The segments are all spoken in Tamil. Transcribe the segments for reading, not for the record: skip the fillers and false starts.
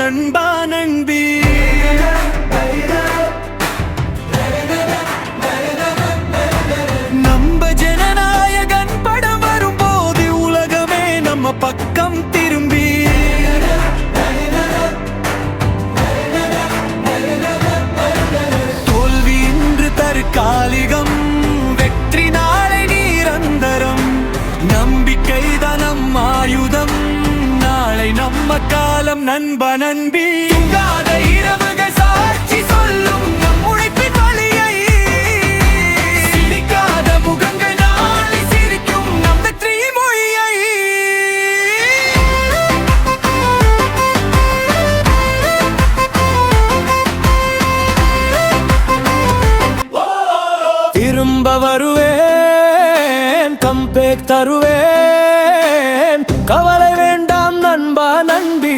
நண்பா நண்பி. நம்ம ஜனநாயகன் படம் வரும்போது உலகமே நம்ம பக்கம் திரும்பி. தோல்வி இன்று தற்காலிகம், வெற்றி நாளை நிரந்தரம். நம்பிக்கைதான் நம் ஆயுதம், நாளை நம்ம காலம். நண்பா நண்பி, தூங்காத இரவுகள் சாட்சி சொல்லும் நம் உழைப்பின் வழியை. சிரிக்காத முகங்கள் நாளை சிரிக்கும் நம் வெற்றி மொழியை. திரும்ப வருவேன், கம்பேக் தருவேன், கவலை வேண்டாம் நண்பா நண்பி.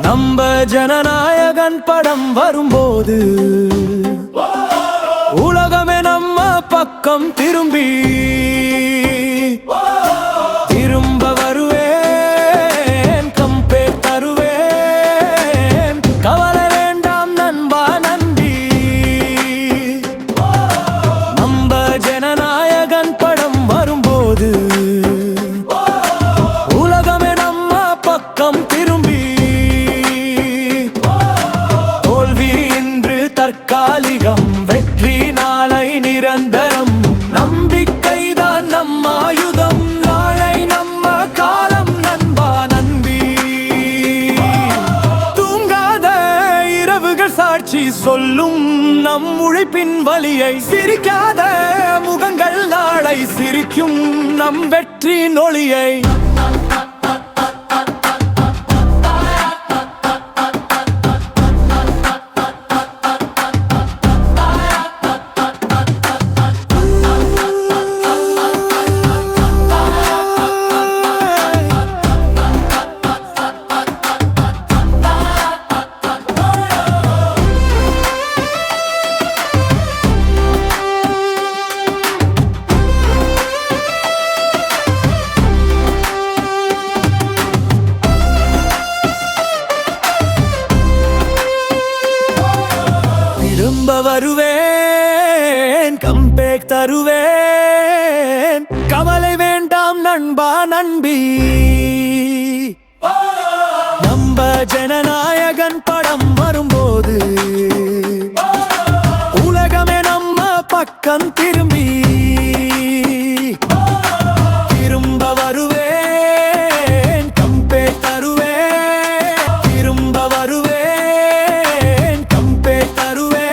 நம்ம ஜனநாயகன் படம் வரும்போது உலகமே நம்ம பக்கம் திரும்பி. திரும்ப வருவேன், கம்பேக் தருவேன், கவலை வேண்டாம் நண்பா நண்பி. நம்ம ஜனநாயகன் படம் வரும்போது உலகமே நம்ம பக்கம் திரும்பி. தோல்வி இன்று தற்காலிகம், வெற்றி நாளை நிரந்தரம். நம்பிக்கைதான் நம் ஆயுதம், நாளை நம்ம காலம். நண்பா நண்பி, தூங்காத இரவுகள் சாட்சி சொல்லும் நம் உழைப்பின் வழியை. சிரிக்காத முகங்கள் நாளை சிரிக்கும் நம் வெற்றி நொழியை. திரும்ப வருவேன், கம்பேக் தருவேன், கவலை வேண்டாம் நண்பா நண்பி. நம்ம ஜனநாயகன் படம் வரும்போது உலகமே நம்ம பக்கம் திரும்பி. திரும்ப வருவேன், கம்பேக் தருவேன், திரும்ப வருவேன், கம்பேக் தருவேன்.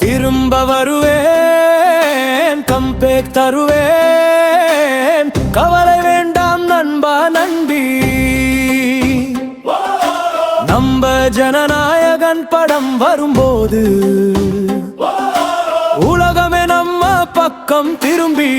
திரும்ப வருவேன், கம்பேக் தருவேன், கவலை வேண்டாம் நண்பா நண்பி. நம்ம ஜனநாயகன் படம் வரும்போது உலகமே நம்ம பக்கம் திரும்பி.